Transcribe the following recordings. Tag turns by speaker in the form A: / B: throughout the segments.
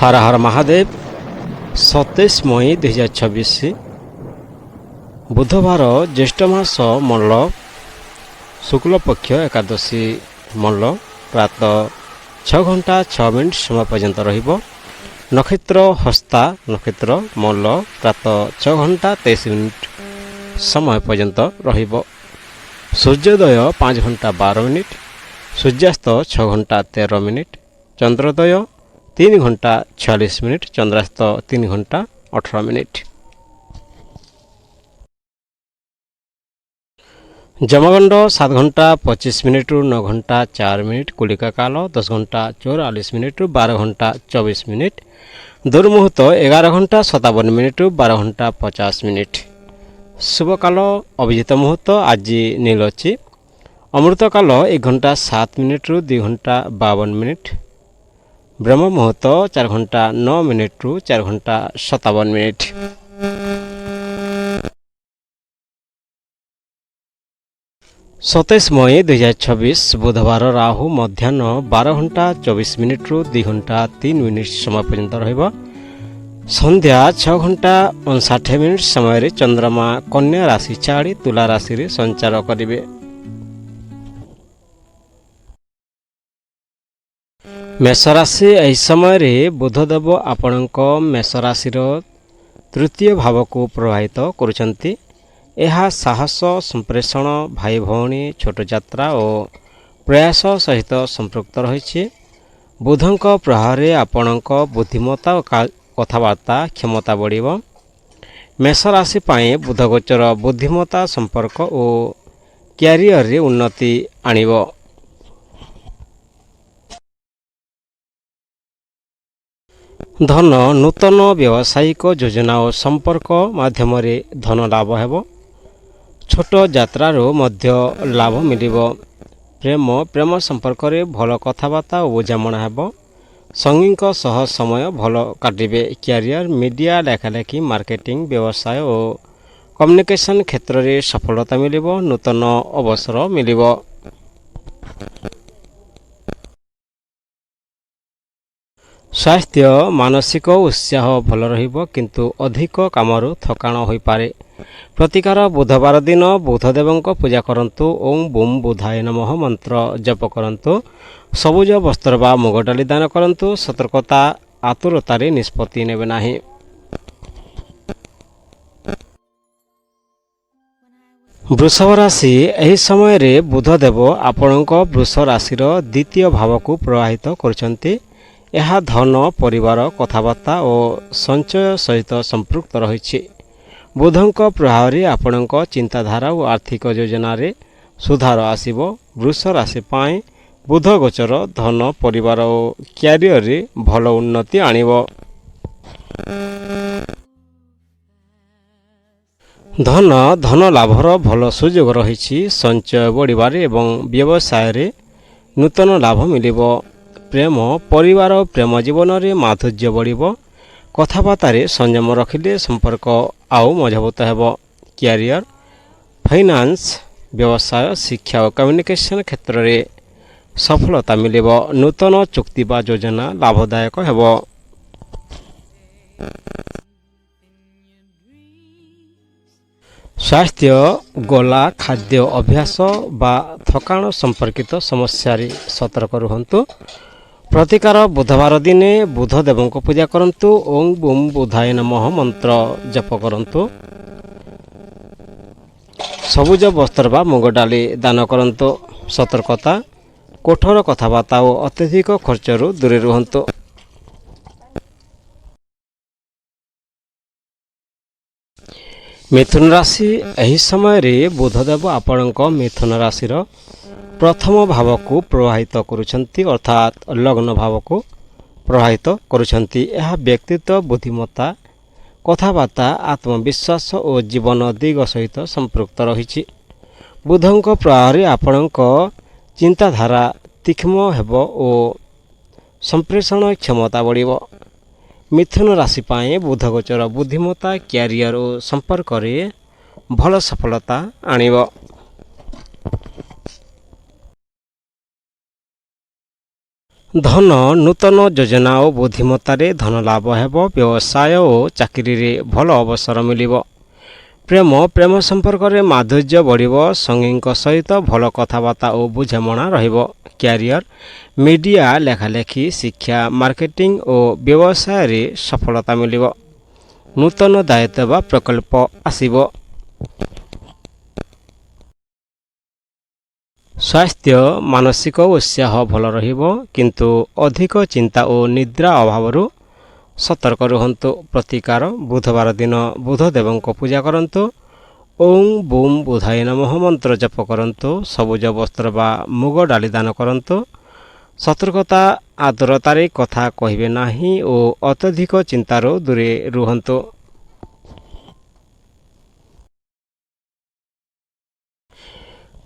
A: हर हर महादेव 27 मई 2026 बुधवार ज्येष्ठ मास मल्ल शुक्ल पक्ष एकादशी मल्ल प्रातः 6 घंटा 6 मिनिट समय पर्यंत रहिबो। नक्षत्र हस्ता नक्षत्र मल्ल प्रातः 6 घंटा 23 मिनिट समय पर्यंत रहिबो। सूर्योदय 5 घंटा 12 मिनिट, सूर्यास्त 6 घंटा 13 मिनिट, चंद्रोदय 3 घंटा 46 मिनिट, चंद्रास्त 3 घंटा 18 मिनिट। जमगंड 7 घंटा 25 मिनिट 9 घंटा 4 मिनिट, कुलिका काल 10 घंटा 44 मिनिट 12 घंटा 24 मिनिट, दुर्मुहूर्त 11 घंटा 57 मिनिट 12 घंटा 50 मिनिट। शुभ काल अभिजित मुहूर्त आज नील अच्छी। अमृत काल 1 घंटा 7 मिनिट 2 घंटा 52 मिनिट, ब्रह्म मुहूर्त 4 घंटा 9 मिनिट 4 घंटा 57 मिनिट। सतैश मई 2026 बुधवार राहु मध्याह्न 12 घंटा 24 मिनिट 2 घंटा 3 मिनिट समय पर्यंत रहिबो। संध्या 6 घंटा 59 मिनिट समय चंद्रमा कन्या राशि छाड़ी तुला राशि रे संचार करिवे। मेष राशि एही समय बुधदेव आपणक मेष राशि तृतीय भाव को प्रभावित करुछंती। यह साहस संप्रेषण भाई भौणी छोट यात्रा और प्रयास सहित संपृक्त रही। बुधक प्रभाव आपणक बुद्धिमत्ता और कथबार्ता क्षमता बढ़िबो। मेष राशि पाए बुध गोचर बुद्धिमत्ता संपर्क और क्यारियर रे उन्नति आनिबो। धन नूतन व्यावसायिक योजना और संपर्क माध्यम धन लाभ हेबो। छोट यात्रारो मध्य लाभ मिलिबो। प्रेम संपर्क रे भल कथबार्ता और बुझामणा हेबो। संगीक सह समय भल काटिबे। क्यारियर मीडिया लेखालेखी मार्केटिंग व्यवसाय और कम्युनिकेशन क्षेत्र रे सफलता मिलिबो। नूतन अवसर मिलिबो। स्वास्थ्य मानसिक उत्साह भल रहिबो किंतु अधिक कामरु थकाण होई पारे। प्रतिकार बुधवार दिन बुधदेवंक पूजा करंतु। ओम बुम बुधाय नमः मंत्र जप करंतु। सबुज वस्त्र बा मुग डाली दान करंतु। सतर्कता आतुरतारे निष्पत्ति नेबे नाही। वृषभ राशि एही समय रे बुधदेव आपणक वृष राशिर द्वितीय भाव को प्रभावित करुछंती। यह धन परिवार कथबार्ता और संचय सहित संपृक्त रही। बुधक प्रभाव आपणक चिंताधारा और आर्थिक योजना रे सुधार आसिबो। वृष राशि पाए बुध गोचर धन परिवार और क्यारियर रे भल उन्नति आनिबो। धन लाभर भल सुयोग रही। संचय बढ़िबारे एवं व्यवसाय रे नूतन लाभ मिलिबो। प्रेम परिवार प्रेम जीवन रे माधुर्य बढ़िबो। कथबार्ता रे संयम रखिले संपर्क आउ मजबूत हेबो। क्यारियर फाइनान्स व्यवसाय शिक्षा और कम्युनिकेशन क्षेत्र रे सफलता मिलिबो। नूतन चुक्ति बा योजना लाभदायक हेबो। स्वास्थ्य गला खाद्य अभ्यास बा थकाण संपर्कित समस्या रे सतर्क रुहंतु। प्रतिकार बुधवार दिने बुधदेव को पूजा करंतु। ओम बुम बुधाय नमः मंत्र जप करंतु। सबुज वस्त्र बा मुग डाली दान करंतु। सतर्कता कठोर कथबार्ता और अत्यधिक खर्चरू दूरे रुहंतु। मिथुन राशि एही समय रे बुधदेव आपणक मिथुन राशिर प्रथम भाव को प्रभावित करुछंती अर्थात लग्न भाव को प्रभावित करुछंती। यह व्यक्तित्व बुद्धिमत्ता कथबार्ता आत्मविश्वास और जीवन दिग सहित संपृक्त रही। बुधक प्रभाव आपणक चिंताधारा तीक्ष्ण हेबो और संप्रेषण क्षमता बढ़िबो। मिथुन राशि पाए बुध गोचर बुद्धिमत्ता क्यारियर और संपर्क रे भल सफलता आनिबो। ଧନ ନୂତନ ଯୋଜନା ଓ ବୁଦ୍ଧିମତ୍ତାରେ ଧନ ଲାଭ ହେବ। ବ୍ୟବସାୟ ଓ ଚାକିରିରେ ଭଲ ଅବସର ମିଳିବ। ପ୍ରେମ ସମ୍ପର୍କରେ ମାଧୁର୍ଯ୍ୟ ବଢ଼ିବ। ସଙ୍ଗୀଙ୍କ ସହିତ ଭଲ କଥାବାର୍ତ୍ତା ଓ ବୁଝାମଣା ରହିବ। କ୍ୟାରିୟର ମିଡ଼ିଆ, ଲେଖାଲେଖି, ଶିକ୍ଷା, ମାର୍କେଟିଂ ଓ ବ୍ୟବସାୟରେ ସଫଳତା ମିଳିବ। ନୂତନ ଦାୟିତ୍ୱ ବା ପ୍ରକଳ୍ପ ଆସିବ। ସ୍ୱାସ୍ଥ୍ୟ ମାନସିକ ଉତ୍ସାହ ଭଲ ରହିବ, କିନ୍ତୁ ଅଧିକ ଚିନ୍ତା ଓ ନିଦ୍ରା ଅଭାବରୁ ସତର୍କ ରୁହନ୍ତୁ। ପ୍ରତିକାର ବୁଧବାର ଦିନ ବୁଧଦେବଙ୍କ ପୂଜା କରନ୍ତୁ। ଓಂ ବୁମ୍ ବୁଧାୟ ନମଃ ମନ୍ତ୍ର ଜପ କରନ୍ତୁ। ସବୁଜ ବସ୍ତ୍ର ବା ମୁଗ ଡାଲି ଦାନ କରନ୍ତୁ। ସତର୍କତା ଆଦରତାରେ କଥା କହିବେ ନାହିଁ ଓ ଅତ୍ୟଧିକ ଚିନ୍ତାରୁ ଦୂରେ ରୁହନ୍ତୁ।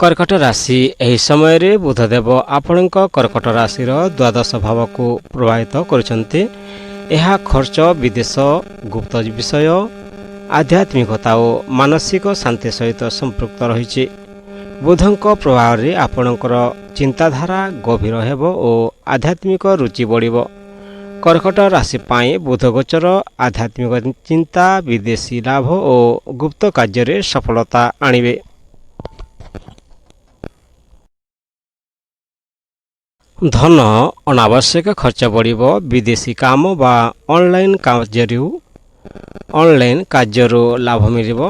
A: କର୍କଟ ରାଶି, ଏହି ସମୟରେ ବୁଧଦେବ ଆପଣଙ୍କ କର୍କଟ ରାଶିର ଦ୍ୱାଦଶ ଭାବକୁ ପ୍ରଭାବିତ କରୁଛନ୍ତି। ଏହା ଖର୍ଚ୍ଚ, ବିଦେଶ, ଗୁପ୍ତ ବିଷୟ, ଆଧ୍ୟାତ୍ମିକତା ଓ ମାନସିକ ଶାନ୍ତି ସହିତ ସମ୍ପୃକ୍ତ ରହିଛି। ବୁଧଙ୍କ ପ୍ରଭାବରେ ଆପଣଙ୍କର ଚିନ୍ତାଧାରା ଗଭୀର ହେବ ଓ ଆଧ୍ୟାତ୍ମିକ ରୁଚି ବଢ଼ିବ। କର୍କଟ ରାଶି ପାଇଁ ବୁଧ ଗୋଚର ଆଧ୍ୟାତ୍ମିକ ଚିନ୍ତା, ବିଦେଶୀ ଲାଭ ଓ ଗୁପ୍ତ କାର୍ଯ୍ୟରେ ସଫଳତା ଆଣିବେ। ଧନ ଅନାବଶ୍ୟକ ଖର୍ଚ୍ଚ ବଢ଼ିବ। ବିଦେଶୀ କାମ ବା ଅନଲାଇନ୍ କାର୍ଯ୍ୟରୁ ଲାଭ ମିଳିବ।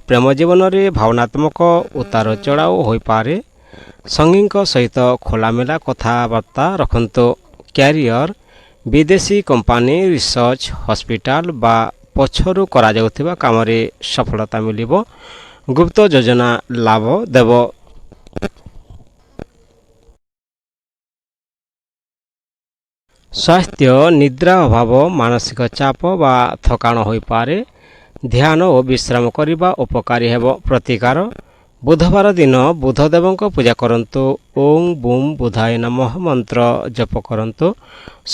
A: ପ୍ରେମ ଜୀବନରେ ଭାବନାତ୍ମକ ଉତାର ଚଢ଼ାଉ ହୋଇପାରେ। ସଙ୍ଗୀଙ୍କ ସହିତ ଖୋଲାମେଲା କଥାବାର୍ତ୍ତା ରଖନ୍ତୁ। କ୍ୟାରିୟର ବିଦେଶୀ କମ୍ପାନୀ, ରିସର୍ଚ୍ଚ, ହସ୍ପିଟାଲ ବା ପଛରୁ କରାଯାଉଥିବା କାମରେ ସଫଳତା ମିଳିବ। ଗୁପ୍ତ ଯୋଜନା ଲାଭ ଦେବ। ସ୍ୱାସ୍ଥ୍ୟ ନିଦ୍ରା ଅଭାବ, ମାନସିକ ଚାପ ବା ଥକାଣ ହୋଇପାରେ। ଧ୍ୟାନ ଓ ବିଶ୍ରାମ କରିବା ଉପକାରୀ ହେବ। ପ୍ରତିକାର ବୁଧବାର ଦିନ ବୁଧଦେବଙ୍କ ପୂଜା କରନ୍ତୁ। ଓଂ ବୁମ୍ ବୁଧାୟ ନମଃ ମନ୍ତ୍ର ଜପ କରନ୍ତୁ।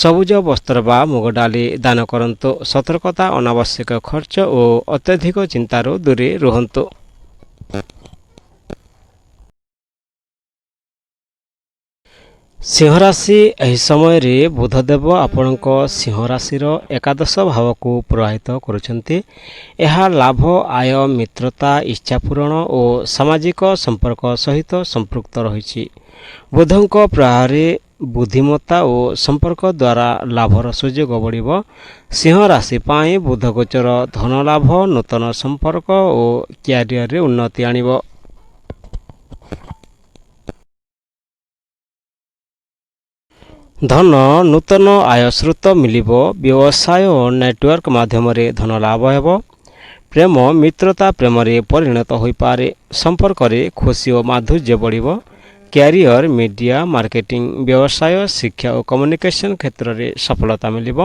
A: ସବୁଜ ବସ୍ତ୍ର ବା ମୁଗ ଡାଲି ଦାନ କରନ୍ତୁ। ସତର୍କତା ଅନାବଶ୍ୟକ ଖର୍ଚ୍ଚ ଓ ଅତ୍ୟଧିକ ଚିନ୍ତାରୁ ଦୂରେ ରୁହନ୍ତୁ। ସିଂହ ରାଶି, ଏହି ସମୟରେ ବୁଧଦେବ ଆପଣଙ୍କ ସିଂହ ରାଶିର ଏକାଦଶ ଭାବକୁ ପ୍ରଭାବିତ କରୁଛନ୍ତି। ଏହା ଲାଭ, ଆୟ, ମିତ୍ରତା, ଇଚ୍ଛା ପୂରଣ ଓ ସାମାଜିକ ସମ୍ପର୍କ ସହିତ ସମ୍ପୃକ୍ତ ରହିଛି। ବୁଧଙ୍କ ପ୍ରଭାବରେ ବୁଦ୍ଧିମତ୍ତା ଓ ସମ୍ପର୍କ ଦ୍ୱାରା ଲାଭର ସୁଯୋଗ ବଢ଼ିବ। ସିଂହ ରାଶି ପାଇଁ ବୁଧ ଗୋଚର ଧନ ଲାଭ, ନୂତନ ସମ୍ପର୍କ ଓ କ୍ୟାରିୟରରେ ଉନ୍ନତି ଆଣିବ। ଧନ ନୂତନ ଆୟ ସ୍ରୋତ ମିଳିବ। ବ୍ୟବସାୟ ଓ ନେଟୱାର୍କ ମାଧ୍ୟମରେ ଧନ ଲାଭ ହେବ। ପ୍ରେମ ମିତ୍ରତା ପ୍ରେମରେ ପରିଣତ ହୋଇପାରେ। ସମ୍ପର୍କରେ ଖୁସି ଓ ମାଧୁର୍ଯ୍ୟ ବଢ଼ିବ। କ୍ୟାରିୟର ମିଡ଼ିଆ, ମାର୍କେଟିଂ, ବ୍ୟବସାୟ, ଶିକ୍ଷା ଓ କମ୍ୟୁନିକେସନ୍ କ୍ଷେତ୍ରରେ ସଫଳତା ମିଳିବ।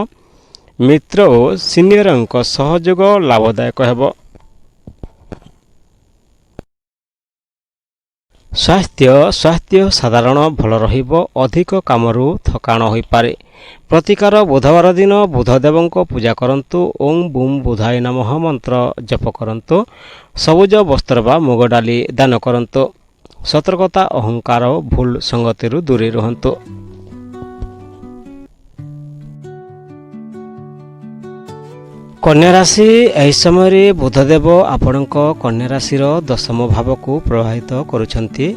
A: ମିତ୍ର ଓ ସିନିୟରଙ୍କ ସହଯୋଗ ଲାଭଦାୟକ ହେବ। ସ୍ୱାସ୍ଥ୍ୟ ସାଧାରଣ ଭଲ ରହିବ। ଅଧିକ କାମରୁ ଥକାଣ ହୋଇପାରେ। ପ୍ରତିକାର ବୁଧବାର ଦିନ ବୁଧଦେବଙ୍କ ପୂଜା କରନ୍ତୁ। ଓଂ ବୁମ୍ ବୁଧାୟ ନମଃ ମନ୍ତ୍ର ଜପ କରନ୍ତୁ। ସବୁଜ ବସ୍ତ୍ର ବା ମୁଗ ଡାଲି ଦାନ କରନ୍ତୁ। ସତର୍କତା ଅହଙ୍କାର ଓ ଭୁଲ ସଙ୍ଗତିରୁ ଦୂରେ ରୁହନ୍ତୁ। କନ୍ୟା ରାଶି, ଏହି ସମୟରେ ବୁଧଦେବ ଆପଣଙ୍କ କନ୍ୟା ରାଶିର ଦଶମ ଭାବକୁ ପ୍ରଭାବିତ କରୁଛନ୍ତି।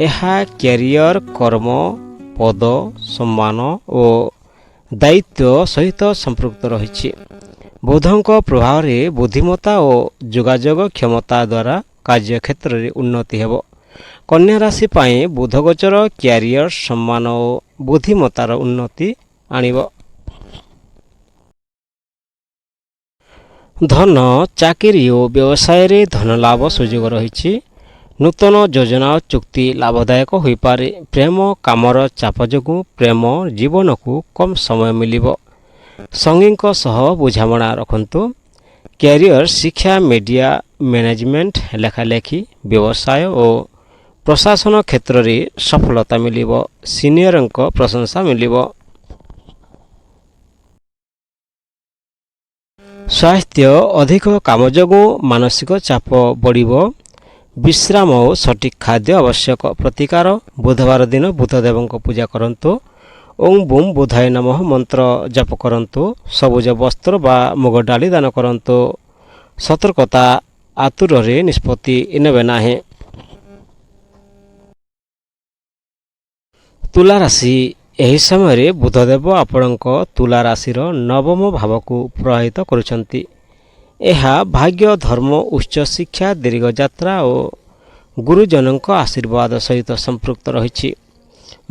A: ଏହା କ୍ୟାରିୟର, କର୍ମ, ପଦ, ସମ୍ମାନ ଓ ଦାୟିତ୍ୱ ସହିତ ସମ୍ପୃକ୍ତ ରହିଛି। ବୁଧଙ୍କ ପ୍ରଭାବରେ ବୁଦ୍ଧିମତ୍ତା ଓ ଯୋଗାଯୋଗ କ୍ଷମତା ଦ୍ୱାରା କାର୍ଯ୍ୟକ୍ଷେତ୍ରରେ ଉନ୍ନତି ହେବ। କନ୍ୟା ରାଶି ପାଇଁ ବୁଧ ଗୋଚର କ୍ୟାରିୟର, ସମ୍ମାନ ଓ ବୁଦ୍ଧିମତ୍ତାର ଉନ୍ନତି ଆଣିବ। ଧନ, ଚାକିରି ଓ ବ୍ୟବସାୟରେ ଧନ ଲାଭ ସୁଯୋଗ ରହିଛି। ନୂତନ ଯୋଜନା ଓ ଚୁକ୍ତି ଲାଭଦାୟକ ହୋଇପାରେ। ପ୍ରେମ କାମର ଚାପ ଯୋଗୁଁ ପ୍ରେମ ଜୀବନକୁ କମ୍ ସମୟ ମିଳିବ। ସଙ୍ଗୀଙ୍କ ସହ ବୁଝାମଣା ରଖନ୍ତୁ। କ୍ୟାରିୟର ଶିକ୍ଷା, ମିଡ଼ିଆ, ମ୍ୟାନେଜମେଣ୍ଟ, ଲେଖାଲେଖି, ବ୍ୟବସାୟ ଓ ପ୍ରଶାସନ କ୍ଷେତ୍ରରେ ସଫଳତା ମିଳିବ। ସିନିୟରଙ୍କ ପ୍ରଶଂସା ମିଳିବ। ସ୍ୱାସ୍ଥ୍ୟ ଅଧିକ କାମ ଯୋଗୁଁ ମାନସିକ ଚାପ ବଢ଼ିବ। ବିଶ୍ରାମ ଓ ସଠିକ୍ ଖାଦ୍ୟ ଆବଶ୍ୟକ। ପ୍ରତିକାର ବୁଧବାର ଦିନ ବୁଧଦେବଙ୍କ ପୂଜା କରନ୍ତୁ। ଓಂ ବୁମ୍ ବୁଧାୟ ନମଃ ମନ୍ତ୍ର ଜପ କରନ୍ତୁ। ସବୁଜ ବସ୍ତ୍ର ବା ମୁଗ ଡାଲି ଦାନ କରନ୍ତୁ। ସତର୍କତା, ଆତୁରରେ ନିଷ୍ପତ୍ତି ନେବେ ନାହିଁ। ତୁଲା ରାଶି, ଏହି ସମୟରେ ବୁଧଦେବ ଆପଣଙ୍କ ତୁଲା ରାଶିର ନବମ ଭାବକୁ ପ୍ରଭାବିତ କରୁଛନ୍ତି। ଏହା ଭାଗ୍ୟ, ଧର୍ମ, ଉଚ୍ଚ ଶିକ୍ଷା, ଦୀର୍ଘଯାତ୍ରା ଓ ଗୁରୁଜନଙ୍କ ଆଶୀର୍ବାଦ ସହିତ ସମ୍ପୃକ୍ତ ରହିଛି।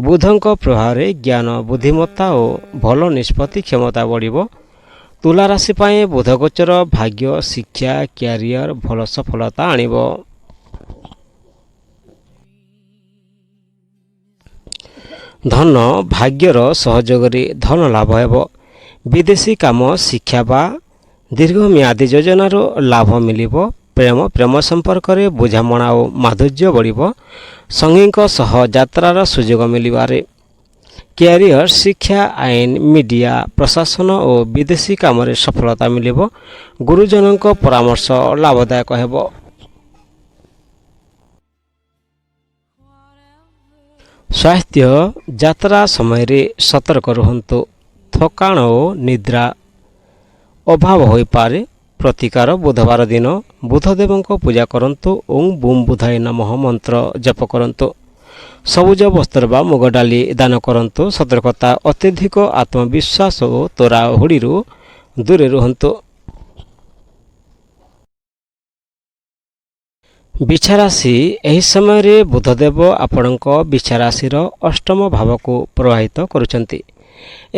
A: ବୁଧଙ୍କ ପ୍ରଭାବରେ ଜ୍ଞାନ, ବୁଦ୍ଧିମତ୍ତା ଓ ଭଲ ନିଷ୍ପତ୍ତି କ୍ଷମତା ବଢ଼ିବ। ତୁଲା ରାଶି ପାଇଁ ବୁଧ ଗୋଚର ଭାଗ୍ୟ, ଶିକ୍ଷା, କ୍ୟାରିୟର ଭଲ ସଫଳତା ଆଣିବ। ଧନ, ଭାଗ୍ୟର ସହଯୋଗରେ ଧନ ଲାଭ ହେବ। ବିଦେଶୀ କାମ, ଶିକ୍ଷା ବା ଦୀର୍ଘମିଆଦୀ ଯୋଜନାର ଲାଭ ମିଳିବ। ପ୍ରେମ ସମ୍ପର୍କରେ ବୁଝାମଣା ଓ ମାଧୁର୍ଯ୍ୟ ବଢ଼ିବ। ସଙ୍ଗୀଙ୍କ ସହ ଯାତ୍ରାର ସୁଯୋଗ ମିଳିବାରେ। କ୍ୟାରିୟର, ଶିକ୍ଷା, ଆଇନ, ମିଡ଼ିଆ, ପ୍ରଶାସନ ଓ ବିଦେଶୀ କାମରେ ସଫଳତା ମିଳିବ। ଗୁରୁଜନଙ୍କ ପରାମର୍ଶ ଲାଭଦାୟକ ହେବ। ସ୍ୱାସ୍ଥ୍ୟ, ଯାତ୍ରା ସମୟରେ ସତର୍କ ରୁହନ୍ତୁ। ଥକାଣ ଓ ନିଦ୍ରା ଅଭାବ ହୋଇପାରେ। ପ୍ରତିକାର, ବୁଧବାର ଦିନ ବୁଧଦେବଙ୍କ ପୂଜା କରନ୍ତୁ। ଓಂ ବୁମ୍ ବୁଧାୟ ନମଃ ମନ୍ତ୍ର ଜପ କରନ୍ତୁ। ସବୁଜ ବସ୍ତ୍ର ବା ମୁଗ ଡାଲି ଦାନ କରନ୍ତୁ। ସତର୍କତା, ଅତ୍ୟଧିକ ଆତ୍ମବିଶ୍ୱାସ ଓ ତୋରାହୁଡ଼ିରୁ ଦୂରେ ରୁହନ୍ତୁ। ବିଛା ରାଶି, ଏହି ସମୟରେ ବୁଧଦେବ ଆପଣଙ୍କ ବିଛା ରାଶିର ଅଷ୍ଟମ ଭାବକୁ ପ୍ରଭାବିତ କରୁଛନ୍ତି।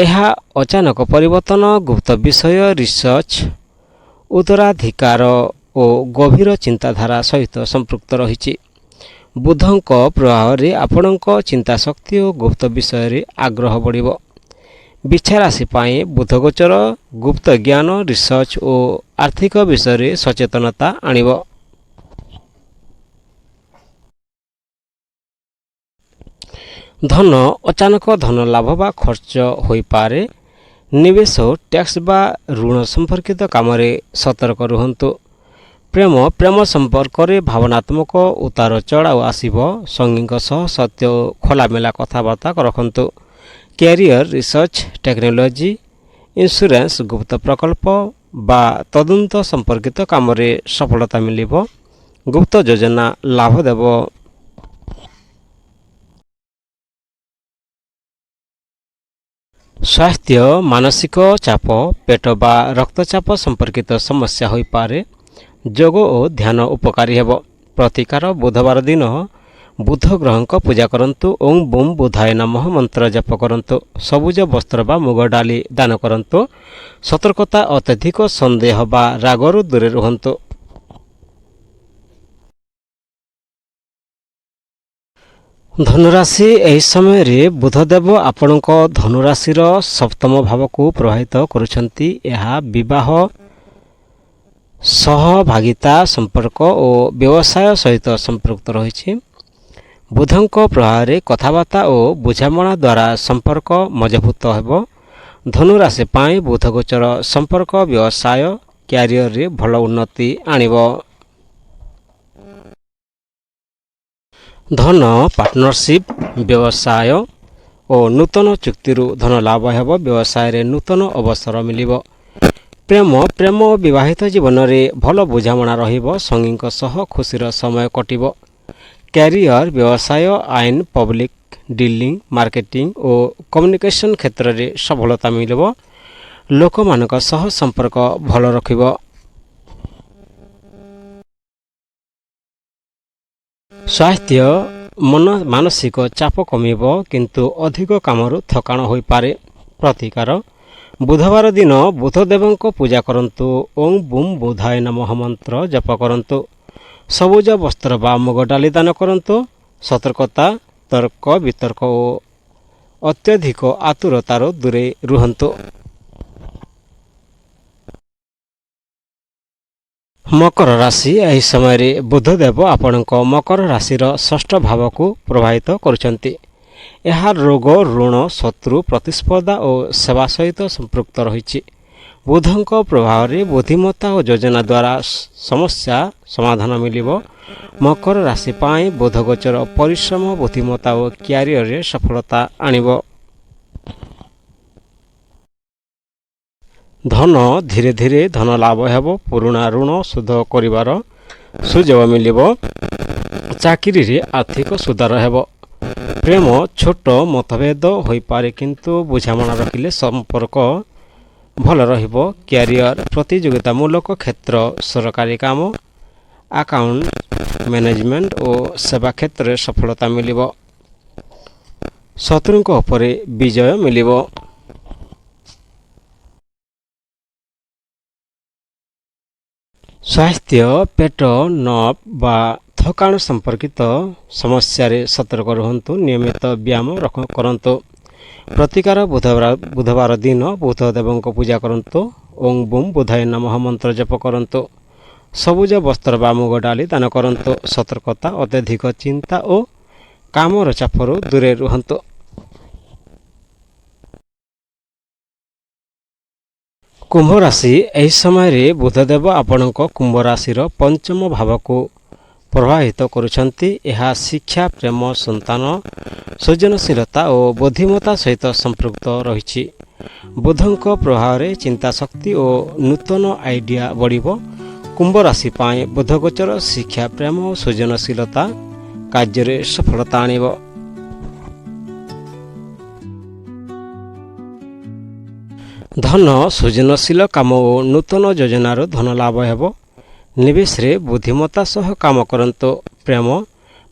A: ଏହା ଅଚାନକ ପରିବର୍ତ୍ତନ, ଗୁପ୍ତ ବିଷୟ, ରିସର୍ଚ୍ଚ, ଉତ୍ତରାଧିକାର ଓ ଗଭୀର ଚିନ୍ତାଧାରା ସହିତ ସମ୍ପୃକ୍ତ ରହିଛି। ବୁଧଙ୍କ ପ୍ରଭାବରେ ଆପଣଙ୍କ ଚିନ୍ତାଶକ୍ତି ଓ ଗୁପ୍ତ ବିଷୟରେ ଆଗ୍ରହ ବଢ଼ିବ। ବିଛା ରାଶି ପାଇଁ ବୁଧ ଗୋଚର ଗୁପ୍ତ ଜ୍ଞାନ, ରିସର୍ଚ୍ଚ ଓ ଆର୍ଥିକ ବିଷୟରେ ସଚେତନତା ଆଣିବ। ଧନ, ଅଚାନକ ଧନ ଲାଭ ବା ଖର୍ଚ୍ଚ ହୋଇପାରେ। ନିବେଶ, ଟ୍ୟାକ୍ସ ବା ଋଣ ସମ୍ପର୍କିତ କାମରେ ସତର୍କ ରୁହନ୍ତୁ। ପ୍ରେମ ସମ୍ପର୍କରେ ଭାବନାତ୍ମକ ଉତାର ଚଢ଼ାଉ ଆସିବ। ସଙ୍ଗୀଙ୍କ ସହ ସତ୍ୟ ଓ ଖୋଲାମେଲା କଥାବାର୍ତ୍ତା ରଖନ୍ତୁ। କ୍ୟାରିୟର, ରିସର୍ଚ୍ଚ, ଟେକ୍ନୋଲୋଜି, ଇନ୍ସୁରାନ୍ସ, ଗୁପ୍ତ ପ୍ରକଳ୍ପ ବା ତଦନ୍ତ ସମ୍ପର୍କିତ କାମରେ ସଫଳତା ମିଳିବ। ଗୁପ୍ତ ଯୋଜନା ଲାଭ ଦେବ। ସ୍ୱାସ୍ଥ୍ୟ, ମାନସିକ ଚାପ, ପେଟ ବା ରକ୍ତଚାପ ସମ୍ପର୍କିତ ସମସ୍ୟା ହୋଇପାରେ। ଯୋଗ ଓ ଧ୍ୟାନ ଉପକାରୀ ହେବ। ପ୍ରତିକାର, ବୁଧବାର ଦିନ ବୁଧ ଗ୍ରହଙ୍କ ପୂଜା କରନ୍ତୁ। ଓಂ ବୁମ୍ ବୁଧାୟ ନମଃ ମନ୍ତ୍ର ଜପ କରନ୍ତୁ। ସବୁଜ ବସ୍ତ୍ର ବା ମୁଗ ଡାଲି ଦାନ କରନ୍ତୁ। ସତର୍କତା, ଅତ୍ୟଧିକ ସନ୍ଦେହ ବା ରାଗରୁ ଦୂରେ ରୁହନ୍ତୁ। ଧନୁରାଶି, ଏହି ସମୟରେ ବୁଧଦେବ ଆପଣଙ୍କ ଧନୁରାଶିର ସପ୍ତମ ଭାବକୁ ପ୍ରଭାବିତ କରୁଛନ୍ତି। ଏହା ବିବାହ, ସହଭାଗିତା, ସମ୍ପର୍କ ଓ ବ୍ୟବସାୟ ସହିତ ସମ୍ପୃକ୍ତ ରହିଛି। ବୁଧଙ୍କ ପ୍ରଭାବରେ କଥାବାର୍ତ୍ତା ଓ ବୁଝାମଣା ଦ୍ୱାରା ସମ୍ପର୍କ ମଜବୁତ ହେବ। ଧନୁରାଶି ପାଇଁ ବୁଧ ଗୋଚର ସମ୍ପର୍କ, ବ୍ୟବସାୟ, କ୍ୟାରିୟରରେ ଭଲ ଉନ୍ନତି ଆଣିବ। ଧନ, ପାର୍ଟନରସିପ୍, ବ୍ୟବସାୟ ଓ ନୂତନ ଚୁକ୍ତିରୁ ଧନ ଲାଭ ହେବ। ବ୍ୟବସାୟରେ ନୂତନ ଅବସର ମିଳିବ। ପ୍ରେମ ଓ ବିବାହିତ ଜୀବନରେ ଭଲ ବୁଝାମଣା ରହିବ। ସଙ୍ଗୀଙ୍କ ସହ ଖୁସିର ସମୟ କଟିବ। କ୍ୟାରିୟର, ବ୍ୟବସାୟ, ଆଇନ, ପବ୍ଲିକ୍ ଡିଲିଂ, ମାର୍କେଟିଂ ଓ କମ୍ୟୁନିକେସନ୍ କ୍ଷେତ୍ରରେ ସଫଳତା ମିଳିବ। ଲୋକମାନଙ୍କ ସହ ସମ୍ପର୍କ ଭଲ ରଖିବ। ସ୍ୱାସ୍ଥ୍ୟ, ମାନସିକ ଚାପ କମିବ କିନ୍ତୁ ଅଧିକ କାମରୁ ଥକାଣ ହୋଇପାରେ। ପ୍ରତିକାର, ବୁଧବାର ଦିନ ବୁଧଦେବଙ୍କ ପୂଜା କରନ୍ତୁ। ଓಂ ବୁମ୍ ବୁଧାୟ ନମଃ ମନ୍ତ୍ର ଜପ କରନ୍ତୁ। ସବୁଜ ବସ୍ତ୍ର ବା ମୁଗ ଡାଲି ଦାନ କରନ୍ତୁ। ସତର୍କତା, ତର୍କ ବିତର୍କ ଓ ଅତ୍ୟଧିକ ଆତୁରତାରୁ ଦୂରେ ରୁହନ୍ତୁ। ମକର ରାଶି, ଏହି ସମୟରେ ବୁଧଦେବ ଆପଣଙ୍କ ମକର ରାଶିର ଷଷ୍ଠ ଭାବକୁ ପ୍ରଭାବିତ କରୁଛନ୍ତି। ଏହା ରୋଗ, ଋଣ, ଶତ୍ରୁ, ପ୍ରତିସ୍ପର୍ଦ୍ଧା ଓ ସେବା ସହିତ ସମ୍ପୃକ୍ତ ରହିଛି। ବୁଧଙ୍କ ପ୍ରଭାବରେ ବୁଦ୍ଧିମତ୍ତା ଓ ଯୋଜନା ଦ୍ୱାରା ସମସ୍ୟା ସମାଧାନ ମିଳିବ। ମକର ରାଶି ପାଇଁ ବୁଧ ଗୋଚର ପରିଶ୍ରମ, ବୁଦ୍ଧିମତ୍ତା ଓ କ୍ୟାରିୟରରେ ସଫଳତା ଆଣିବ। ଧନ ଧୀରେ ଧୀରେ ଧନ ଲାଭ ହେବ। ପୁରୁଣା ଋଣ ଶୋଧ କରିବାର ସୁଯୋଗ ମିଳିବ। ଚାକିରିରେ ଆର୍ଥିକ ସୁଧାର ହେବ। ପ୍ରେମ ଛୋଟ ମତଭେଦ ହୋଇପାରେ କିନ୍ତୁ ବୁଝାମଣା ରଖିଲେ ସମ୍ପର୍କ ଭଲ ରହିବ। କ୍ୟାରିୟର ପ୍ରତିଯୋଗିତାମୂଳକ କ୍ଷେତ୍ର, ସରକାରୀ କାମ, ଆକାଉଣ୍ଟ ମ୍ୟାନେଜମେଣ୍ଟ ଓ ସେବା କ୍ଷେତ୍ରରେ ସଫଳତା ମିଳିବ। ଶତ୍ରୁଙ୍କ ଉପରେ ବିଜୟ ମିଳିବ। ସ୍ୱାସ୍ଥ୍ୟ ପେଟ ନର୍ଭ ବା ଥକାଣ ସମ୍ପର୍କିତ ସମସ୍ୟାରେ ସତର୍କ ରୁହନ୍ତୁ। ନିୟମିତ ବ୍ୟାୟାମ କରନ୍ତୁ। ପ୍ରତିକାର ବୁଧବାର ଦିନ ବୁଧଦେବଙ୍କ ପୂଜା କରନ୍ତୁ। ଓಂ ବୁମ୍ ବୁଧାୟ ନମଃ ମନ୍ତ୍ର ଜପ କରନ୍ତୁ। ସବୁଜ ବସ୍ତ୍ର ବା ମୁଗ ଡାଲି ଦାନ କରନ୍ତୁ। ସତର୍କତା ଅତ୍ୟଧିକ ଚିନ୍ତା ଓ କାମର ଚାପରୁ ଦୂରେ ରୁହନ୍ତୁ। କୁମ୍ଭ ରାଶି, ଏହି ସମୟରେ ବୁଧଦେବ ଆପଣଙ୍କ କୁମ୍ଭ ରାଶିର ପଞ୍ଚମ ଭାବକୁ ପ୍ରଭାବିତ କରୁଛନ୍ତି। ଏହା ଶିକ୍ଷା, ପ୍ରେମ, ସନ୍ତାନ, ସୃଜନଶୀଳତା ଓ ବୁଦ୍ଧିମତ୍ତା ସହିତ ସମ୍ପୃକ୍ତ ରହିଛି। ବୁଧଙ୍କ ପ୍ରଭାବରେ ଚିନ୍ତାଶକ୍ତି ଓ ନୂତନ ଆଇଡିଆ ବଢ଼ିବ। କୁମ୍ଭ ରାଶି ପାଇଁ ବୁଧଗୋଚର ଶିକ୍ଷା, ପ୍ରେମ ଓ ସୃଜନଶୀଳତା କାର୍ଯ୍ୟରେ ସଫଳତା ଆଣିବ। ଧନ ସୃଜନଶୀଳ କାମ ଓ ନୂତନ ଯୋଜନାରୁ ଧନ ଲାଭ ହେବ। ନିବେଶରେ ବୁଦ୍ଧିମତ୍ତା ସହ କାମ କରନ୍ତୁ।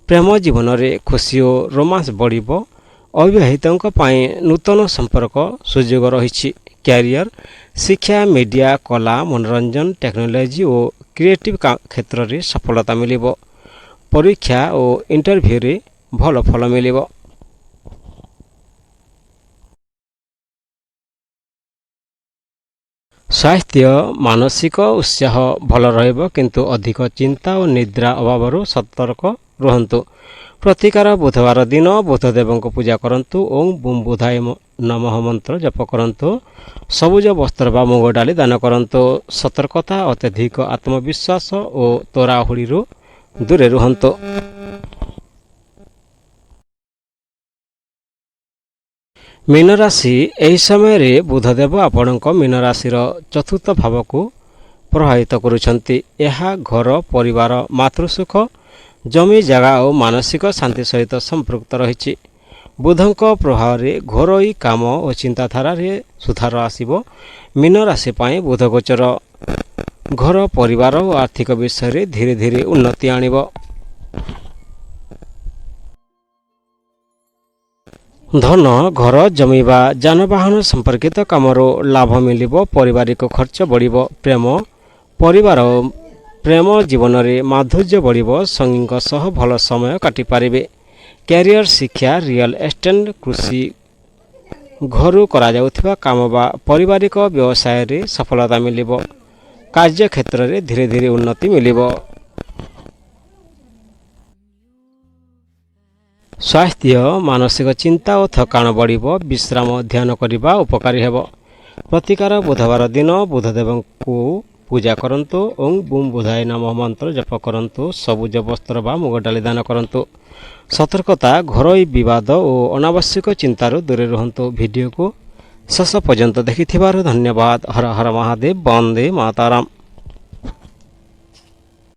A: ପ୍ରେମ ଜୀବନରେ ଖୁସି ଓ ରୋମାନ୍ସ ବଢ଼ିବ। ଅବିବାହିତଙ୍କ ପାଇଁ ନୂତନ ସମ୍ପର୍କ ସୁଯୋଗ ରହିଛି। କ୍ୟାରିୟର ଶିକ୍ଷା, ମିଡ଼ିଆ, କଲା, ମନୋରଞ୍ଜନ, ଟେକ୍ନୋଲୋଜି ଓ କ୍ରିଏଟିଭ୍ କ୍ଷେତ୍ରରେ ସଫଳତା ମିଳିବ। ପରୀକ୍ଷା ଓ ଇଣ୍ଟରଭ୍ୟୁରେ ଭଲ ଫଳ ମିଳିବ। ସ୍ୱାସ୍ଥ୍ୟ ମାନସିକ ଉତ୍ସାହ ଭଲ ରହିବ କିନ୍ତୁ ଅଧିକ ଚିନ୍ତା ଓ ନିଦ୍ରା ଅଭାବରୁ ସତର୍କ ରୁହନ୍ତୁ। ପ୍ରତିକାର ବୁଧବାର ଦିନ ବୁଧଦେବଙ୍କୁ ପୂଜା କରନ୍ତୁ। ଓಂ ବୁମ୍ ବୁଧାୟ ନମଃ ମନ୍ତ୍ର ଜପ କରନ୍ତୁ। ସବୁଜ ବସ୍ତ୍ର ବା ମୁଗ ଡାଲି ଦାନ କରନ୍ତୁ। ସତର୍କତା ଅତ୍ୟଧିକ ଆତ୍ମବିଶ୍ୱାସ ଓ ତୋରାହୁଡ଼ିରୁ ଦୂରେ ରୁହନ୍ତୁ। ମୀନରାଶି, ଏହି ସମୟରେ ବୁଧଦେବ ଆପଣଙ୍କ ମୀନରାଶିର ଚତୁର୍ଥ ଭାବକୁ ପ୍ରଭାବିତ କରୁଛନ୍ତି। ଏହା ଘର, ପରିବାର, ମାତୃସୁଖ, ଜମି ଜାଗା ଓ ମାନସିକ ଶାନ୍ତି ସହିତ ସମ୍ପୃକ୍ତ ରହିଛି। ବୁଧଙ୍କ ପ୍ରଭାବରେ ଘରୋଇ କାମ ଓ ଚିନ୍ତାଧାରାରେ ସୁଧାର ଆସିବ। ମୀନ ରାଶି ପାଇଁ ବୁଧ ଗୋଚର ଘର, ପରିବାର ଓ ଆର୍ଥିକ ବିଷୟରେ ଧୀରେ ଧୀରେ ଉନ୍ନତି ଆଣିବ। ଧନ, ଘର, ଜମି ବା ଯାନବାହନ ସମ୍ପର୍କିତ କାମରୁ ଲାଭ ମିଳିବ। ପାରିବାରିକ ଖର୍ଚ୍ଚ ବଢ଼ିବ। ପରିବାର ଓ ପ୍ରେମ ଜୀବନରେ ମାଧୁର୍ଯ୍ୟ ବଢ଼ିବ। ସଙ୍ଗୀଙ୍କ ସହ ଭଲ ସମୟ କାଟିପାରିବେ। କ୍ୟାରିୟର ଶିକ୍ଷା, ରିଅଲ ଏଷ୍ଟେଟ୍, କୃଷି, ଘରୁ କରାଯାଉଥିବା କାମ ବା ପାରିବାରିକ ବ୍ୟବସାୟରେ ସଫଳତା ମିଳିବ। କାର୍ଯ୍ୟକ୍ଷେତ୍ରରେ ଧୀରେ ଧୀରେ ଉନ୍ନତି ମିଳିବ। ସ୍ୱାସ୍ଥ୍ୟ, ମାନସିକ ଚିନ୍ତା ଓ ଥକାଣ ବଢ଼ିବ। ବିଶ୍ରାମ, ଧ୍ୟାନ କରିବା ଉପକାରୀ ହେବ। ପ୍ରତିକାର ବୁଧବାର ଦିନ ବୁଧଦେବଙ୍କୁ ପୂଜା କରନ୍ତୁ। ଓಂ ବୁମ୍ ବୁଧାୟ ନମଃ ମନ୍ତ୍ର ଜପ କରନ୍ତୁ। ସବୁଜ ବସ୍ତ୍ର ବା ମୁଗ ଡାଲି ଦାନ କରନ୍ତୁ। ସତର୍କତା, ଘରୋଇ ବିବାଦ ଓ ଅନାବଶ୍ୟକ ଚିନ୍ତାରୁ ଦୂରେ ରୁହନ୍ତୁ। ଭିଡ଼ିଓକୁ ଶେଷ ପର୍ଯ୍ୟନ୍ତ ଦେଖିଥିବାରୁ ଧନ୍ୟବାଦ। ହର ହର ମହାଦେବ। ବନ୍ଦେ ମାତରମ୍।